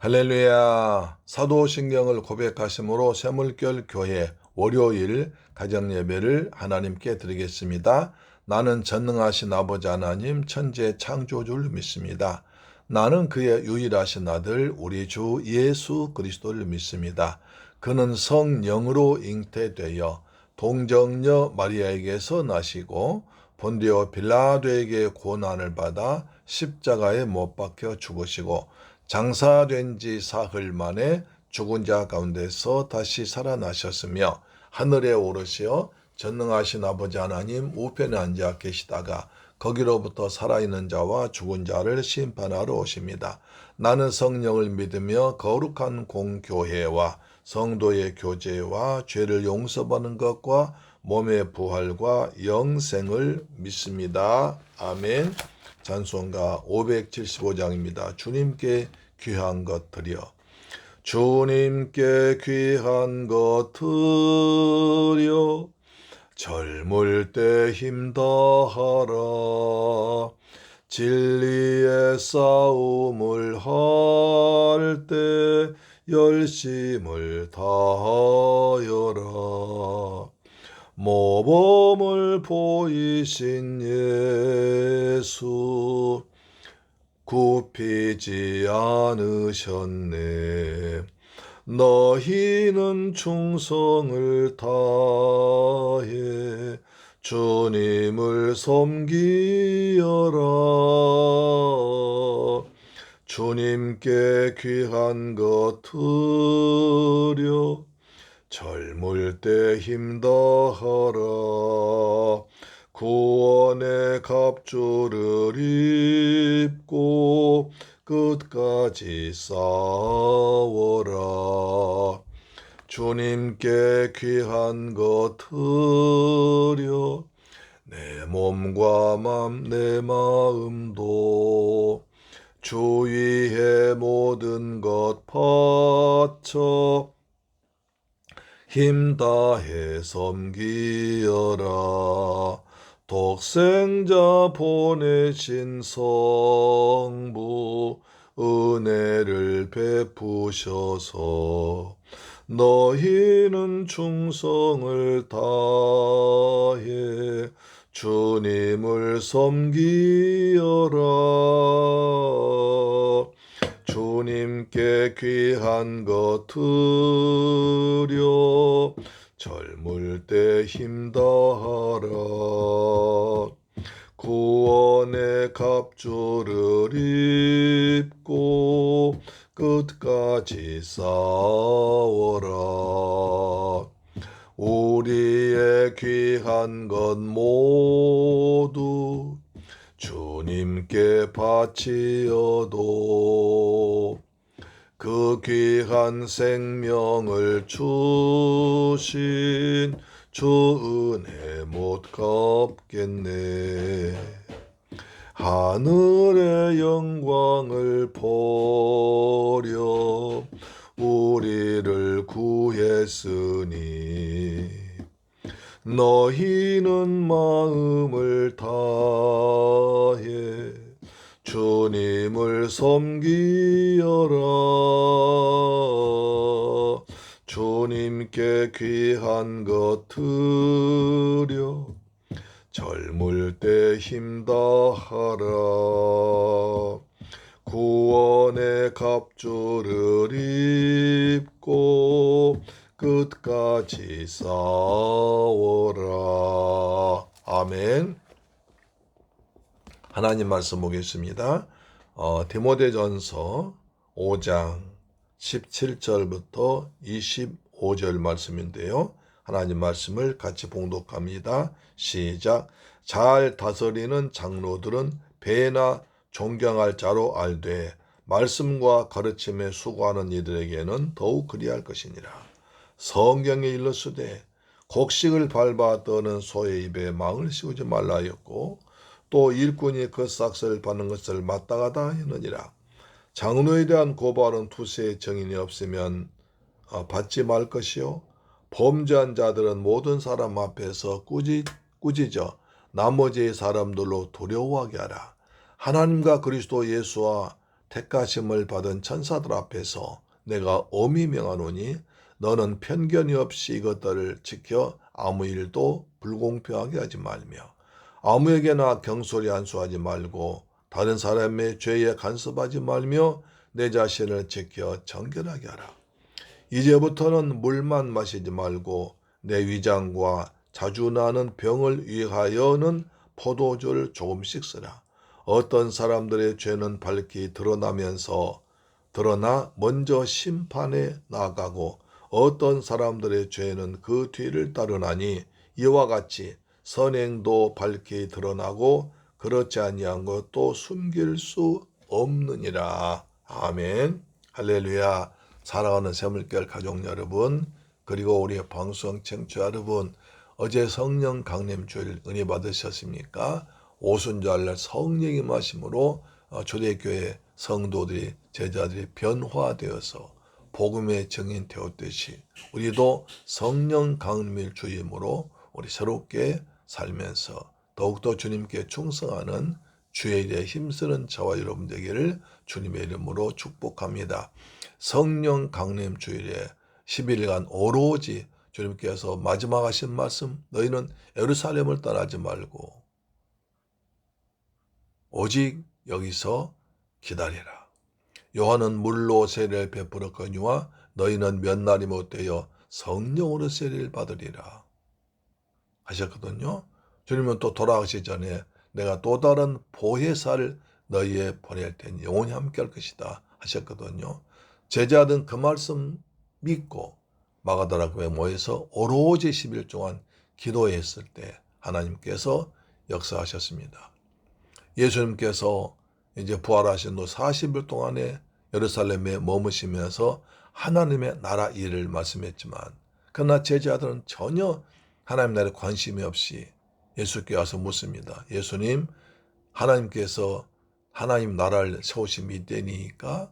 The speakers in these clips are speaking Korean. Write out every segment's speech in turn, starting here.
할렐루야. 사도신경을 고백하심으로 새물결 교회 월요일 가정예배를 하나님께 드리겠습니다. 나는 전능하신 아버지 하나님 천지의 창조주를 믿습니다. 나는 그의 유일하신 아들 우리 주 예수 그리스도를 믿습니다. 그는 성령으로 잉태되어 동정녀 마리아에게서 나시고 본디오 빌라도에게 고난을 받아 십자가에 못 박혀 죽으시고 장사된 지 사흘 만에 죽은 자 가운데서 다시 살아나셨으며 하늘에 오르시어 전능하신 아버지 하나님 우편에 앉아 계시다가 거기로부터 살아있는 자와 죽은 자를 심판하러 오십니다. 나는 성령을 믿으며 거룩한 공교회와 성도의 교제와 죄를 용서받는 것과 몸의 부활과 영생을 믿습니다. 아멘. 찬송가 575장입니다. 주님께 귀한 것 드려 주님께 귀한 것 드려 젊을 때 힘다하라 진리의 싸움을 할 때 열심을 다하여라 모범을 보이신 예수 굽히지 않으셨네. 너희는 충성을 다해 주님을 섬기여라. 주님께 귀한 것 드려 젊을 때 힘다하라 구원의 갑주를 입고 끝까지 싸워라 주님께 귀한 것 드려 내 몸과 내 마음도 주 위에 모든 것 바쳐 힘다해 섬기여라 독생자 보내신 성부 은혜를 베푸셔서 너희는 충성을 다해 주님을 섬기여라 주님께 귀한 것 드려 젊을 때 힘다하라 구원의 갑주를 입고 끝까지 싸워라 우리의 귀한 것 모두 주님께 바치어도 그 귀한 생명을 주신 주 은혜 못 갚겠네 하늘의 영광을 버려 우리를 구했으니 너희는 마음을 다해 주님을 섬기여라 주님께 귀한 것 드려 젊을 때 힘다하라 구원의 갑주를 입고 끝까지 싸워라 아멘. 하나님 말씀 보겠습니다. 디모데전서 5장 17절부터 25절 말씀인데요. 하나님 말씀을 같이 봉독합니다. 시작. 잘 다스리는 장로들은 배나 존경할 자로 알되 말씀과 가르침에 수고하는 이들에게는 더욱 그리할 것이니라. 성경에 일렀으되 곡식을 밟아 떠는 소의 입에 망을 씌우지 말라 하였고 또 일꾼이 그 싹을 받는 것을 마땅하다 하느니라. 장로에 대한 고발은 투세의 정인이 없으면 받지 말 것이요 범죄한 자들은 모든 사람 앞에서 꾸짖어 나머지 사람들로 두려워하게 하라. 하나님과 그리스도 예수와 택하심을 받은 천사들 앞에서 내가 엄히 명하노니 너는 편견이 없이 이것들을 지켜 아무 일도 불공평하게 하지 말며 아무에게나 경솔히 안수하지 말고 다른 사람의 죄에 간섭하지 말며 내 자신을 지켜 정결하게 하라. 이제부터는 물만 마시지 말고 내 위장과 자주 나는 병을 위하여는 포도주를 조금씩 쓰라. 어떤 사람들의 죄는 밝히 드러나 먼저 심판에 나아가고 어떤 사람들의 죄는 그 뒤를 따르나니 이와 같이 선행도 밝히 드러나고 그렇지 아니한 것도 숨길 수 없느니라. 아멘. 할렐루야. 사랑하는 새물결 가족 여러분, 그리고 우리 방송 청취자 여러분, 어제 성령 강림 주일 은혜 받으셨습니까? 오순절 성령의 임하심으로 초대교회 성도들이 제자들이 변화되어서 복음의 증인 되었듯이 우리도 성령 강림일 주임으로 우리 새롭게 살면서 더욱더 주님께 충성하는 주일에 힘쓰는 저와 여러분 되기를 주님의 이름으로 축복합니다. 성령 강림 주일에 10일간 오로지 주님께서 마지막 하신 말씀, 너희는 예루살렘을 떠나지 말고 오직 여기서 기다리라. 요한은 물로 세례를 베풀었거니와 너희는 몇 날이 못되어 성령으로 세례를 받으리라 하셨거든요. 주님은 또 돌아가시 전에 내가 또 다른 보혜사를 너희에 보낼 테니 영원히 함께할 것이다 하셨거든요. 제자들은 그 말씀 믿고 마가다락방에 모여서 오로지 10일 동안 기도했을 때 하나님께서 역사하셨습니다. 예수님께서 이제 부활하신 후 40일 동안에 예루살렘에 머무시면서 하나님의 나라 일을 말씀했지만 그러나 제자들은 전혀 하나님 나라에 관심이 없이 예수께 와서 묻습니다. 예수님, 하나님께서 하나님 나라를 세우신 믿으니까?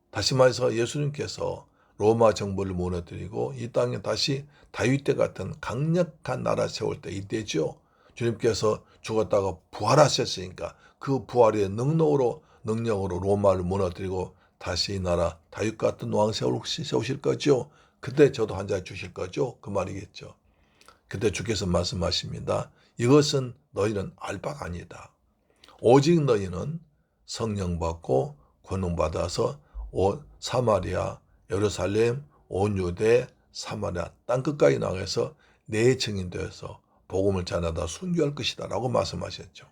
다시 말해서 예수님께서 로마 정부를 무너뜨리고 이 땅에 다시 다윗 때 같은 강력한 나라 세울 때 이때죠. 주님께서 죽었다가 부활하셨으니까 그 부활의 능력으로 로마를 무너뜨리고 다시 이 나라 다윗 같은 왕 세우실 거죠. 그때 저도 한 잔 주실 거죠. 그 말이겠죠. 그때 주께서 말씀하십니다. 이것은 너희는 알 바가 아니다. 오직 너희는 성령 받고 권능 받아서 사마리아, 예루살렘, 온 유대, 사마리아 땅끝까지 나가서 내 증인 되어서 복음을 전하다 순교할 것이다 라고 말씀하셨죠.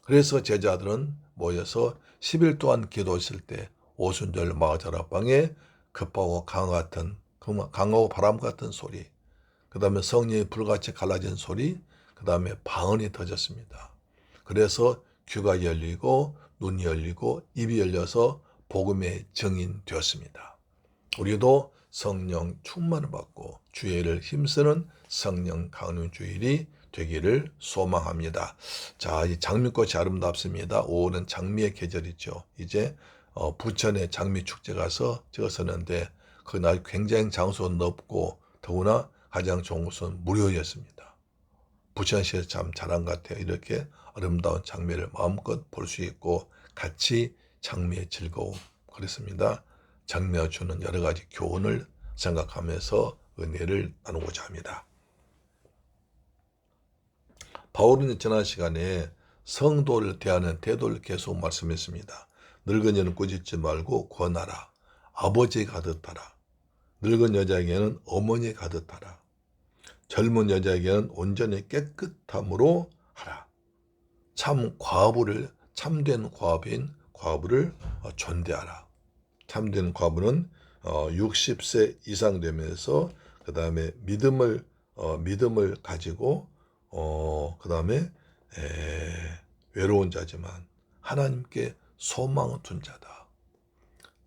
그래서 제자들은 모여서 10일 동안 기도했을 때 오순절 마가다락방에 급하고 강하고 바람 같은 소리, 그 다음에 성령이 불같이 갈라진 소리, 그 다음에 방언이 터졌습니다. 그래서 귀가 열리고 눈이 열리고 입이 열려서 복음의 증인 되었습니다. 우리도 성령 충만을 받고 주일을 힘쓰는 성령 강림 주일이 되기를 소망합니다. 자, 이 장미꽃이 아름답습니다. 5월은 장미의 계절이죠. 이제 부천에 장미 축제 가서 찍었었는데 그날 굉장히 장소 넓고 더구나 가장 좋은 곳은 무료였습니다. 부천시에서 참 잘한 것 같아요. 이렇게 아름다운 장미를 마음껏 볼 수 있고 같이 장미의 즐거움 그렇습니다. 장미가 주는 여러 가지 교훈을 생각하면서 은혜를 나누고자 합니다. 바울은 지난 시간에 성도를 대하는 태도를 계속 말씀했습니다. 늙은이는 꾸짖지 말고 권하라. 아버지 가듯하라. 늙은 여자에게는 어머니 가듯하라. 젊은 여자에게는 온전히 깨끗함으로 하라. 참된 과부를 존대하라. 참된 과부는 60세 이상 되면서 그 다음에 믿음을 가지고 그 다음에 외로운 자지만 하나님께 소망을 둔 자다.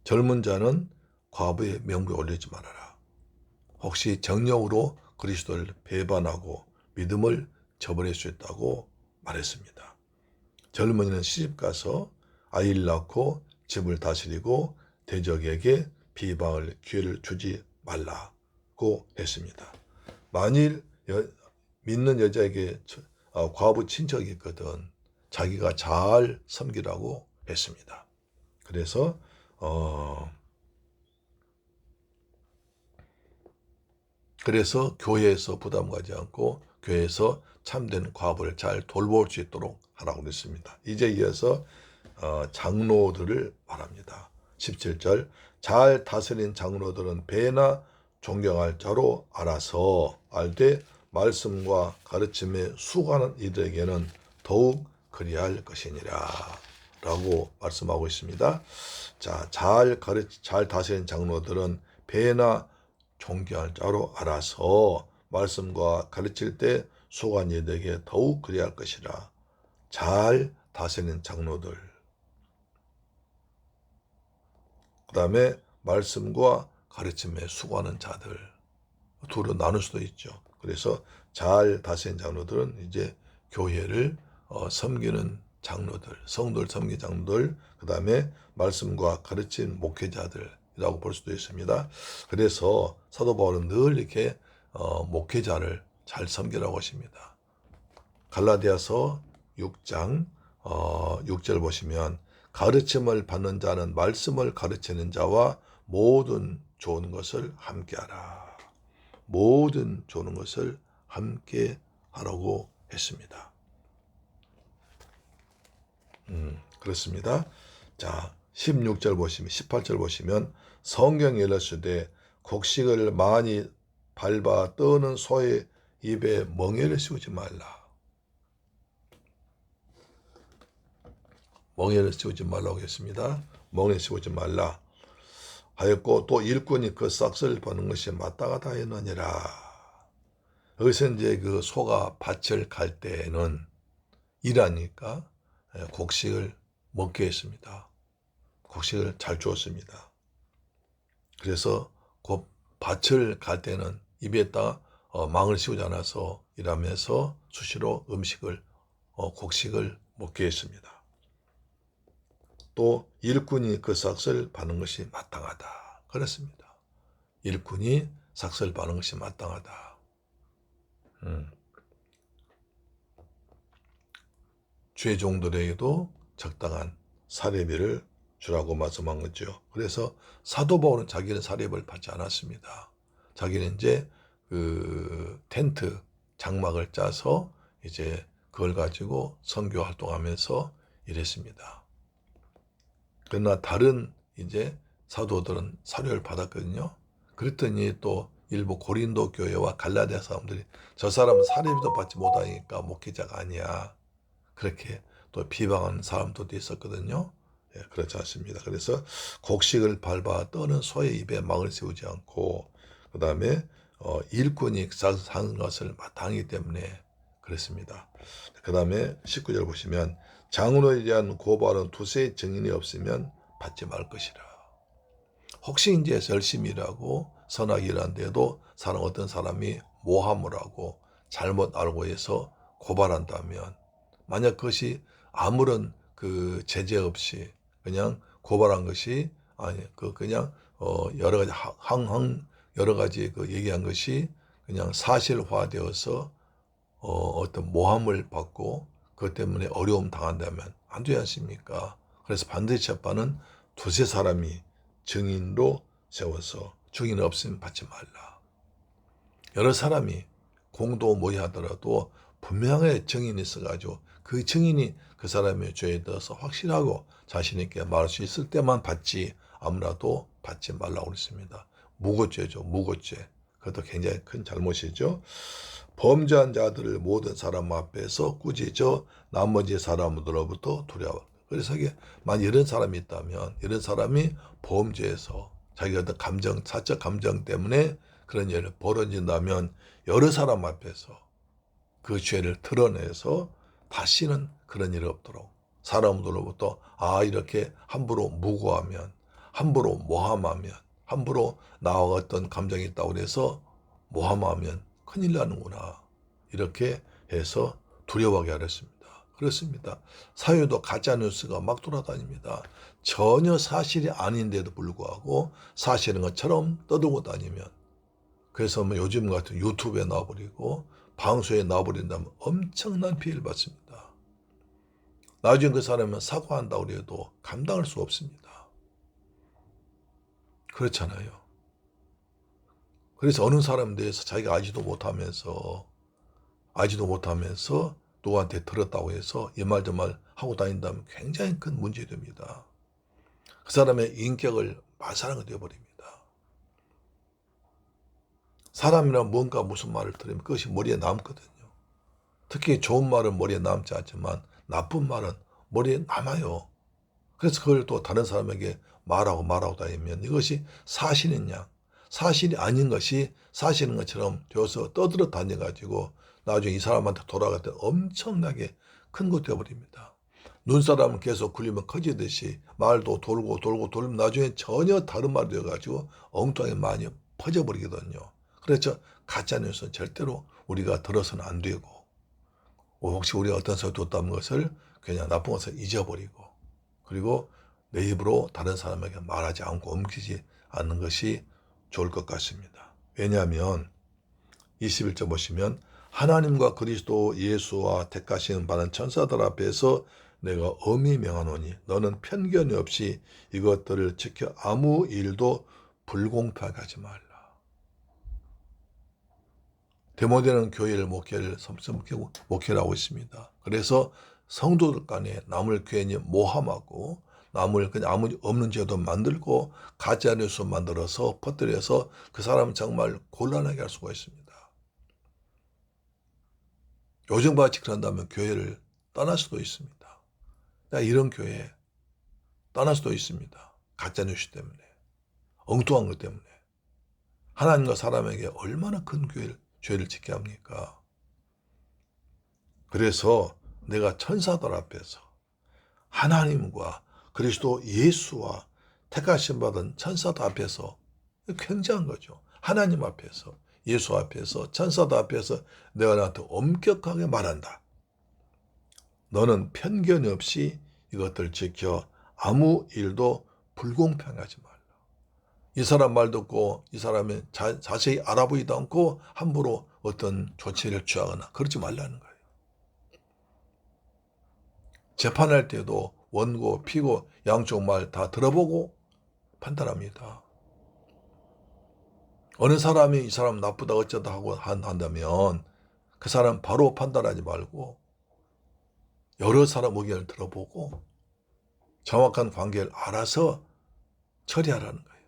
젊은 자는 과부의 명부에 올리지 말아라. 혹시 정력으로 그리스도를 배반하고 믿음을 저버릴 수 있다고 말했습니다. 젊은이는 시집가서 아이를 낳고 집을 다스리고 대적에게 비방을 기회를 주지 말라고 했습니다. 만일 믿는 여자에게 과부 친척이 있거든 자기가 잘 섬기라고 했습니다. 그래서 교회에서 부담 가지 않고 교회에서 참된 과부를 잘 돌볼 수 있도록 하라고 그랬습니다. 이제 이어서 장로들을 말합니다. 17절 잘 다스린 장로들은 배나 존경할 자로 알아서 알되 말씀과 가르침에 수고하는 이들에게는 더욱 그리할 것이니라 라고 말씀하고 있습니다. 자, 잘 다스린 장로들은 배나 존경할 자로 알아서 말씀과 가르칠 때 수고한 이들에게 더욱 그리할 것이라. 잘 다스리는 장로들, 그 다음에 말씀과 가르침에 수고하는 자들, 둘로 나눌 수도 있죠. 그래서 잘 다스리는 장로들은 이제 교회를 섬기는 장로들, 성도를 섬기는 장로들, 그 다음에 말씀과 가르친 목회자들이라고 볼 수도 있습니다. 그래서 사도 바울은 늘 이렇게 목회자를 잘 섬기라고 하십니다. 갈라디아서 6장 6절 보시면 가르침을 받는 자는 말씀을 가르치는 자와 모든 좋은 것을 함께하라. 모든 좋은 것을 함께 하라고 했습니다. 그렇습니다. 자, 16절 보시면 18절 보시면 성경에 이르시되 곡식을 많이 밟아 떠는 소의 입에 멍에를 씌우지 말라. 멍에를 씌우지 말라고 했습니다. 멍에 씌우지 말라 하였고 또 일꾼이 그 싹을 버는 것이 마땅하다 했느니라. 여기서 이제 그 소가 밭을 갈 때는 일하니까 곡식을 먹게 했습니다. 곡식을 잘 주었습니다. 그래서 그 밭을 갈 때는 입에다가 망을 씌우지 않아서 일하면서 수시로 곡식을 먹게 했습니다. 또 일꾼이 그 삭을 받는 것이 마땅하다. 그렇습니다. 일꾼이 삭을 받는 것이 마땅하다. 죄종들에게도 적당한 사례비를 주라고 말씀한 거죠. 그래서 사도 바울은 자기는 사례비를 받지 않았습니다. 자기는 이제 그 텐트 장막을 짜서 이제 그걸 가지고 선교 활동하면서 일했습니다. 그러나 다른 이제 사도들은 사료를 받았거든요. 그랬더니 또 일부 고린도 교회와 갈라디아 사람들이 저 사람은 사례비도 받지 못하니까 목회자가 아니야. 그렇게 또 비방하는 사람들도 있었거든요. 예, 그렇지 않습니다. 그래서 곡식을 밟아 떠는 소의 입에 망을 세우지 않고 그 다음에 일꾼이 사는 것을 마땅하기 때문에 그랬습니다. 그 다음에 19절 보시면 장로에 대한 고발은 두세 증인이 없으면 받지 말 것이라. 혹시 이제 열심히 일하고 선하게 일하는데도 어떤 사람이 모함을 하고 잘못 알고 해서 고발한다면 만약 그것이 아무런 그 제재 없이 그냥 고발한 것이 그냥 여러 가지 여러 가지 그 얘기한 것이 그냥 사실화되어서 어떤 모함을 받고 그것 때문에 어려움 당한다면 안 되지 않습니까? 그래서 반드시 재판은 두세 사람이 증인으로 세워서 증인 없으면 받지 말라. 여러 사람이 공도 모의하더라도 분명하게 증인이 있어가지고 그 증인이 그 사람의 죄에 대해서 확실하고 자신 있게 말할 수 있을 때만 받지 아무라도 받지 말라고 그랬습니다. 무고죄죠. 무고죄. 그것도 굉장히 큰 잘못이죠. 범죄한 자들을 모든 사람 앞에서 꾸짖어 나머지 사람들로부터 두려워. 그래서 만약 이런 사람이 있다면 이런 사람이 범죄에서 자기가 어떤 사적 감정 때문에 그런 일을 벌어진다면 여러 사람 앞에서 그 죄를 드러내서 다시는 그런 일이 없도록 사람들로부터 이렇게 함부로 무고하면 함부로 모함하면 함부로 나와 어떤 감정이 있다고 해서 모함하면 큰일 나는구나 이렇게 해서 두려워하게 하였습니다. 그렇습니다. 사회도 가짜뉴스가 막 돌아다닙니다. 전혀 사실이 아닌데도 불구하고 사실인 것처럼 떠들고 다니면 그래서 뭐 요즘 같은 유튜브에 나와버리고 방송에 나와버린다면 엄청난 피해를 받습니다. 나중에 그 사람은 사과한다고 해도 감당할 수 없습니다. 그렇잖아요. 그래서 어느 사람에 대해서 자기가 알지도 못하면서 누구한테 들었다고 해서 이 말 저 말 하고 다닌다면 굉장히 큰 문제됩니다. 그 사람의 인격을 말살한 게 되어버립니다. 사람이란 뭔가 무슨 말을 들으면 그것이 머리에 남거든요. 특히 좋은 말은 머리에 남지 않지만 나쁜 말은 머리에 남아요. 그래서 그걸 또 다른 사람에게 말하고 다니면 이것이 사실이냐, 사실이 아닌 것이 사실인 것처럼 되어서 떠들어 다녀가지고 나중에 이 사람한테 돌아갈 때 엄청나게 큰 것 되어버립니다. 눈사람은 계속 굴리면 커지듯이 말도 돌면 나중에 전혀 다른 말이 되어가지고 엉뚱하게 많이 퍼져버리거든요. 그래서 가짜뉴스는 절대로 우리가 들어서는 안 되고, 혹시 우리가 어떤 소리 듣다는 것을 그냥 나쁜 것을 잊어버리고, 그리고 내 입으로 다른 사람에게 말하지 않고 옮기지 않는 것이 좋을 것 같습니다. 왜냐하면 21절 보시면 하나님과 그리스도 예수와 택하시는 바는 천사들 앞에서 내가 엄히 명하노니 너는 편견이 없이 이것들을 지켜 아무 일도 불공평하게 하지 말라. 데모데는 교회를 목회를 하고 있습니다. 그래서 성도들 간에 남을 괜히 모함하고 남을 그냥 아무 없는 죄도 만들고 가짜뉴스 만들어서 퍼뜨려서 그 사람은 정말 곤란하게 할 수가 있습니다. 요즘같이 그런다면 교회를 떠날 수도 있습니다. 이런 교회 떠날 수도 있습니다. 가짜뉴스 때문에, 엉뚱한 것 때문에. 하나님과 사람에게 얼마나 큰 죄를 짓게 합니까? 그래서 내가 천사들 앞에서 하나님과 그리스도 예수와 택하심 받은 천사들 앞에서, 굉장한 거죠. 하나님 앞에서, 예수 앞에서, 천사들 앞에서 내가 나한테 엄격하게 말한다. 너는 편견 없이 이것들 지켜 아무 일도 불공평하지 말라. 이 사람 말 듣고 이 사람이 자세히 알아보지도 않고 함부로 어떤 조치를 취하거나 그러지 말라는 거예요. 재판할 때도 원고, 피고 양쪽 말 다 들어보고 판단합니다. 어느 사람이 이 사람 나쁘다 어쩌다 하고 한다면 그 사람 바로 판단하지 말고 여러 사람 의견을 들어보고 정확한 관계를 알아서 처리하라는 거예요.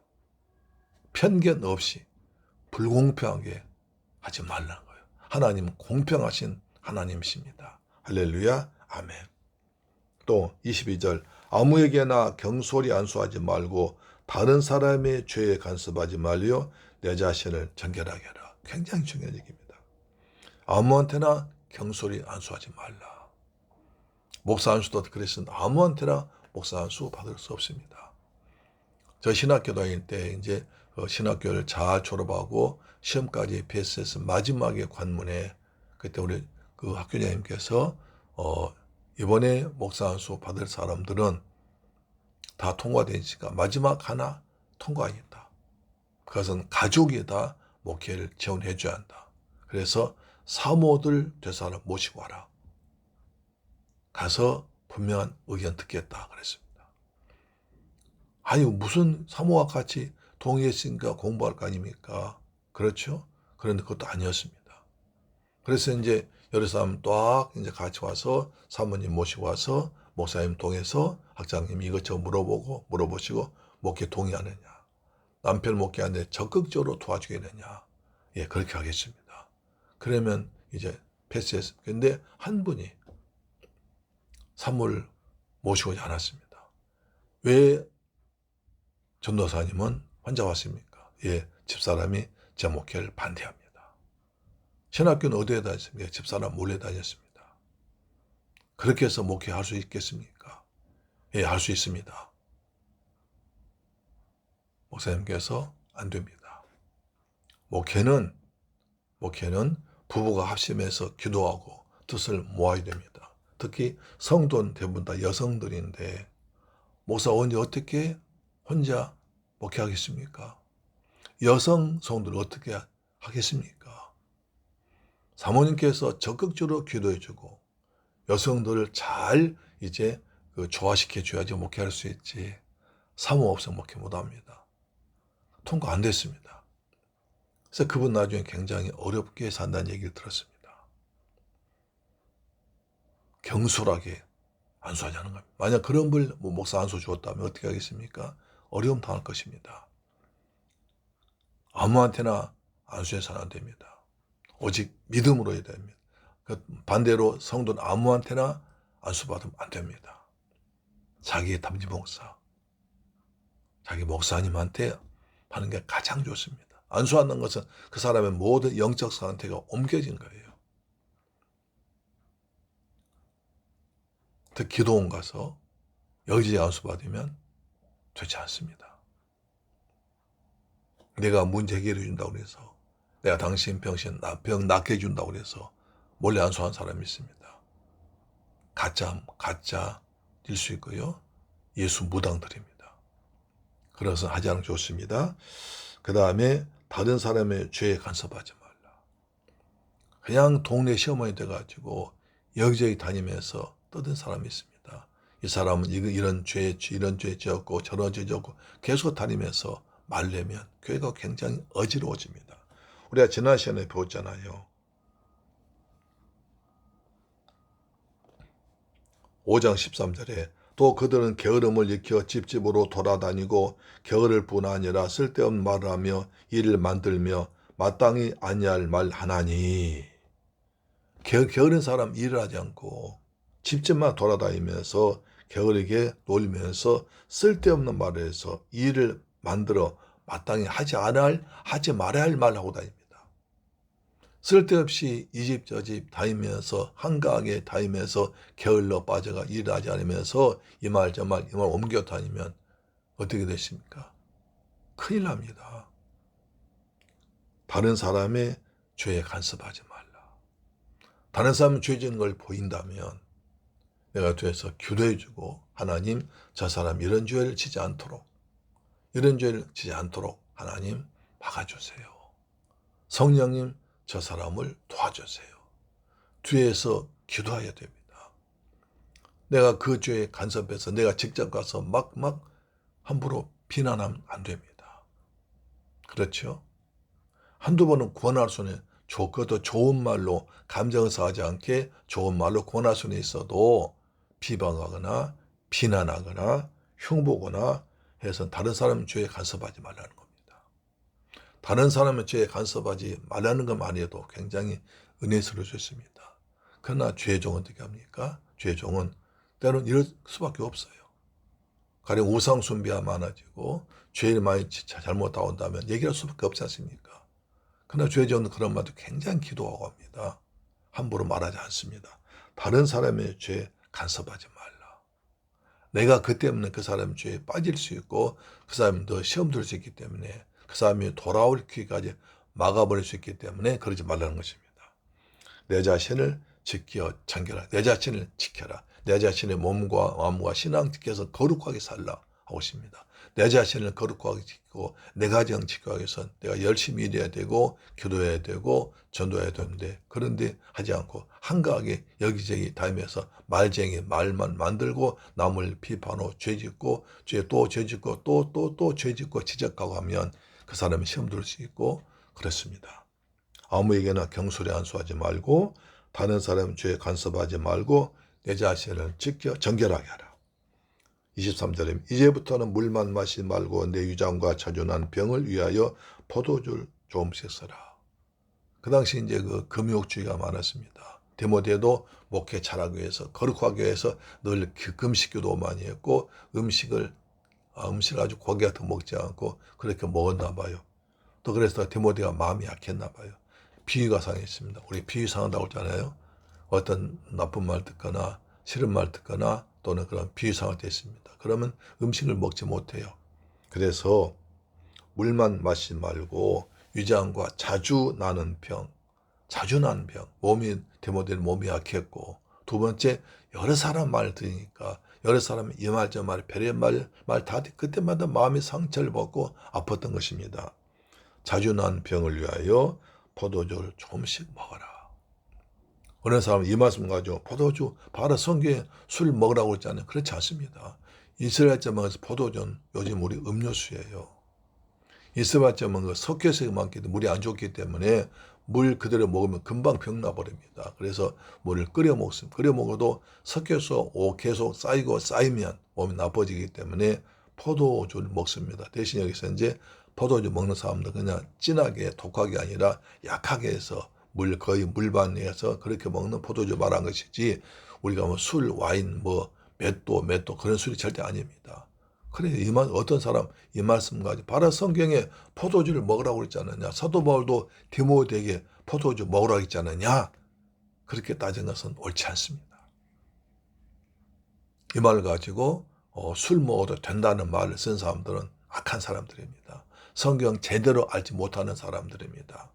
편견 없이 불공평하게 하지 말라는 거예요. 하나님은 공평하신 하나님이십니다. 할렐루야, 아멘. 또 22절 아무에게나 경솔히 안수하지 말고 다른 사람의 죄에 간섭하지 말려 내 자신을 정결하게 하라. 굉장히 중요한 얘기입니다. 아무한테나 경솔히 안수하지 말라. 목사 안수도 그랬습니다. 아무한테나 목사 안수 받을 수 없습니다. 저 신학교 다닐 때 이제 신학교를 잘 졸업하고 시험까지 패스해서 마지막에 관문에 그때 우리 그 학교장님께서 이번에 목사 안수 받을 사람들은 다 통과되니까 마지막 하나 통과하겠다. 그것은 가족이 다 목회를 지원해 줘야 한다. 그래서 사모들 대사를 모시고 와라. 가서 분명한 의견 듣겠다 그랬습니다. 아니 무슨 사모와 같이 동의했으니까 공부할 거 아닙니까? 그렇죠? 그런데 그것도 아니었습니다. 그래서 이제 여러 사람 딱 이제 같이 와서 사모님 모시고 와서 목사님 통해서 학장님이 이것저것 물어보시고 목회 동의하느냐, 남편 목회하는데 적극적으로 도와주겠느냐, 예 그렇게 하겠습니다. 그러면 이제 패스했습니다. 근데 한 분이 사모를 모시고 오지 않았습니다. 왜 전도사님은 혼자 왔습니까? 예, 집사람이 제 목회를 반대합니다. 신학교는 어디에 다녔습니까? 집사람 몰래 다녔습니다. 그렇게 해서 목회할 수 있겠습니까? 예, 할 수 있습니다. 목사님께서 안 됩니다. 목회는 부부가 합심해서 기도하고 뜻을 모아야 됩니다. 특히 성도는 대부분 다 여성들인데 목사 언제 어떻게 혼자 목회하겠습니까? 여성 성도를 어떻게 하겠습니까? 사모님께서 적극적으로 기도해주고 여성들을 잘 이제 조화시켜 줘야지 목회할 수 있지. 사모 없으면 목회 못합니다. 통과 안 됐습니다. 그래서 그분 나중에 굉장히 어렵게 산다는 얘기를 들었습니다. 경솔하게 안수하자는 겁니다. 만약 그런 분 목사 안수 주었다면 어떻게 하겠습니까? 어려움 당할 것입니다. 아무한테나 안수해서는 안 됩니다. 오직 믿음으로 해야 됩니다. 반대로 성도는 아무한테나 안수받으면 안 됩니다. 자기의 담임 목사, 자기 목사님한테 하는 게 가장 좋습니다. 안수하는 것은 그 사람의 모든 영적 상태가 옮겨진 거예요. 특히 기도원 가서 여기저기 안수받으면 되지 않습니다. 내가 문제 해결해 준다고 해서, 내가 당신 병 낫게 해준다고 해서 몰래 안수한 사람이 있습니다. 가짜일 수 있고요. 예수 무당들입니다. 그래서 하지 않으면 좋습니다. 그 다음에 다른 사람의 죄에 간섭하지 말라. 그냥 동네 시어머니 돼가지고 여기저기 다니면서 떠든 사람이 있습니다. 이 사람은 이런 죄 지었고 저런 죄 지었고 계속 다니면서 말려면 교회가 굉장히 어지러워집니다. 우리가 지난 시간에 배웠잖아요. 5장 13절에 또 그들은 게으름을 일으켜 집집으로 돌아다니고 게으를 뿐 아니라 쓸데없는 말을 하며 일을 만들며 마땅히 아니할 말 하나니. 게으른 사람 일을 하지 않고 집집만 돌아다니면서 게으르게 놀면서 쓸데없는 말을 해서 일을 만들어 마땅히 하지 말아야 할 말 하고 다닙니다. 쓸데없이 이 집 저 집 다니면서 한가하게 다니면서 게을러 빠져가 일을 하지 않으면서 이 말 저 말 옮겨 다니면 어떻게 되십니까? 큰일 납니다. 다른 사람의 죄에 간섭하지 말라. 다른 사람이 죄 지은 걸 보인다면 내가 뒤에서 기도해주고 하나님 저 사람 이런 죄를 지지 않도록 하나님 막아주세요. 성령님 저 사람을 도와주세요. 뒤에서 기도해야 됩니다. 내가 그 죄에 간섭해서 내가 직접 가서 막 함부로 비난하면 안 됩니다. 그렇죠? 한두 번은 권할 수는 그것도 좋은 말로 감정을 상하지 않게 좋은 말로 권할 수는 있어도 비방하거나 비난하거나 흉보거나 해서 다른 사람 죄에 간섭하지 말라는 겁니다. 다른 사람의 죄에 간섭하지 말라는 것만 해도 굉장히 은혜스러울 수 있습니다. 그러나 죄종은 어떻게 합니까? 죄종은 때로는 이럴 수밖에 없어요. 가령 우상 숭배가 많아지고 죄를 많이 잘못하고 온다면 얘기할 수밖에 없지 않습니까? 그러나 죄종은 그런 말도 굉장히 기도하고 합니다. 함부로 말하지 않습니다. 다른 사람의 죄에 간섭하지 말라. 내가 그 때문에 그 사람 죄에 빠질 수 있고 그 사람이 더 시험 들 수 있기 때문에 그 사람이 돌아올 기회까지 막아버릴 수 있기 때문에 그러지 말라는 것입니다. 내 자신을 챙겨라. 내 자신을 지켜라. 내 자신의 몸과 마음과 신앙 지켜서 거룩하게 살라 하고 있습니다. 내 자신을 거룩하게 지키고 내 가정 지키기 위해서는 내가 열심히 일해야 되고 기도해야 되고 전도해야 되는데 그런데 하지 않고 한가하게 여기저기 다니면서 말만 만들고 남을 비판하고 죄짓고 또 죄짓고 또 죄짓고 지적하고 하면 그 사람이 시험 들 수 있고 그렇습니다. 아무에게나 경솔히 안수하지 말고 다른 사람 죄에 간섭하지 말고 내 자신을 지켜 정결하게 하라. 23절에 이제부터는 물만 마시지 말고 내 위장과 자주난 병을 위하여 포도주를 조금씩 써라. 그 당시 이제 그 금욕주의가 많았습니다. 디모데도 목회 잘하기 위해서 거룩하기 위해서 늘 금식기도 많이 했고 음식을 아주 고기 같은 거 먹지 않고 그렇게 먹었나 봐요. 또 그래서 디모데가 마음이 약했나 봐요. 비위가 상했습니다. 우리 비위 상한다고 했잖아요. 어떤 나쁜 말 듣거나 싫은 말 듣거나 또는 그런 비위 상할 때 있습니다. 그러면 음식을 먹지 못해요. 그래서 물만 마시지 말고 위장과 자주 나는 병, 디모데는 몸이 약했고 두 번째 여러 사람 말 들으니까 여러 사람이 이 말 저 말 별의 말 다 그때마다 마음의 상처를 받고 아팠던 것입니다. 자주 난 병을 위하여 포도주를 조금씩 먹어라. 어느 사람은 이 말씀 가지고 포도주 바로 성경에 술 먹으라고 했잖아요. 그렇지 않습니다. 이스라엘 제방에서 포도주는 요즘 우리 음료수예요. 있어봤자 그 석회성이 많기 때문에 물이 안 좋기 때문에 물 그대로 먹으면 금방 병 나버립니다. 그래서 물을 끓여 먹습니다. 끓여 먹어도 석회수 계속 쌓이면 몸이 나빠지기 때문에 포도주를 먹습니다. 대신 여기서 이제 포도주 먹는 사람들 그냥 진하게 독하게 아니라 약하게 해서 거의 물반에서 그렇게 먹는 포도주 말한 것이지 우리가 뭐 술, 와인, 뭐 맷도 그런 술이 절대 아닙니다. 그래 어떤 사람 이 말씀 가지고 바로 성경에 포도주를 먹으라고 그랬지 않느냐. 사도 바울도 디모데에게 포도주 먹으라고 했지 않느냐. 그렇게 따진 것은 옳지 않습니다. 이 말을 가지고 술 먹어도 된다는 말을 쓴 사람들은 악한 사람들입니다. 성경 제대로 알지 못하는 사람들입니다.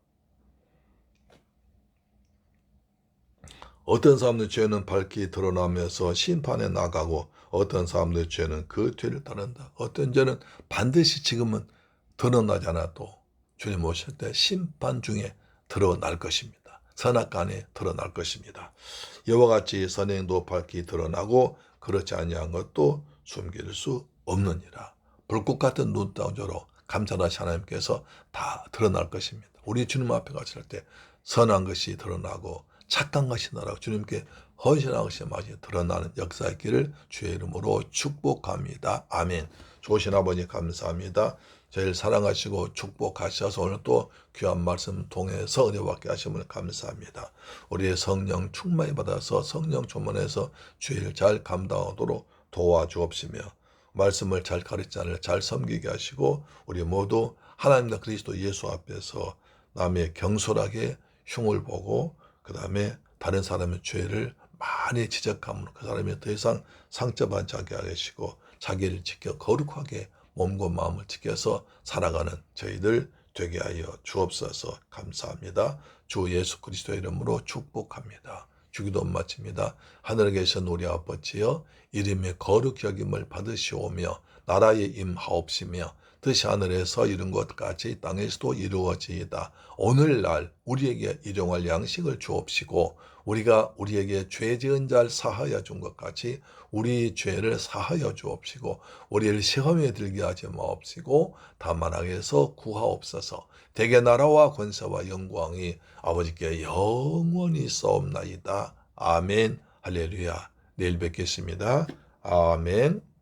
어떤 사람들 죄는 밝히 드러나면서 심판에 나가고 어떤 사람들 죄는 그 죄를 따른다. 어떤 죄는 반드시 지금은 드러나지 않아도 주님 오실 때 심판 중에 드러날 것입니다. 선악간에 드러날 것입니다. 이와 같이 선행도 밝히 드러나고 그렇지 아니한 것도 숨길 수 없느니라. 불꽃 같은 눈동자로 감찰하신 하나님께서 다 드러날 것입니다. 우리 주님 앞에 갔을 때 선한 것이 드러나고 착한 것이 나라고 주님께 헌신한 것이 마치 드러나는 역사의 길을 주의 이름으로 축복합니다. 아멘. 좋으신 아버지 감사합니다. 저희를 사랑하시고 축복하셔서 오늘 또 귀한 말씀 통해서 은혜 받게 하심을 감사합니다. 우리의 성령 충만히 받아서 성령 충만해서 주의 일을 잘 감당하도록 도와주옵시며 말씀을 잘 가르치는 잘 섬기게 하시고 우리 모두 하나님과 그리스도 예수 앞에서 남의 경솔하게 흉을 보고 그 다음에 다른 사람의 죄를 많이 지적함으로 그 사람이 더 이상 상처받지 않게 하시고 자기를 지켜 거룩하게 몸과 마음을 지켜서 살아가는 저희들 되게 하여 주옵소서. 감사합니다. 주 예수 그리스도의 이름으로 축복합니다. 주기도 마칩니다. 하늘에 계신 우리 아버지여 이름의 거룩히 여김을 받으시오며 나라에 임하옵시며 뜻이 하늘에서 이룬 것 같이 땅에서도 이루어지이다. 오늘날 우리에게 일용할 양식을 주옵시고 우리가 우리에게 죄 지은 자를 사하여 준 것 같이 우리 죄를 사하여 주옵시고 우리를 시험에 들게 하지 마옵시고 다만 악에서 구하옵소서. 대개 나라와 권세와 영광이 아버지께 영원히 있사옵나이다. 아멘. 할렐루야. 내일 뵙겠습니다. 아멘.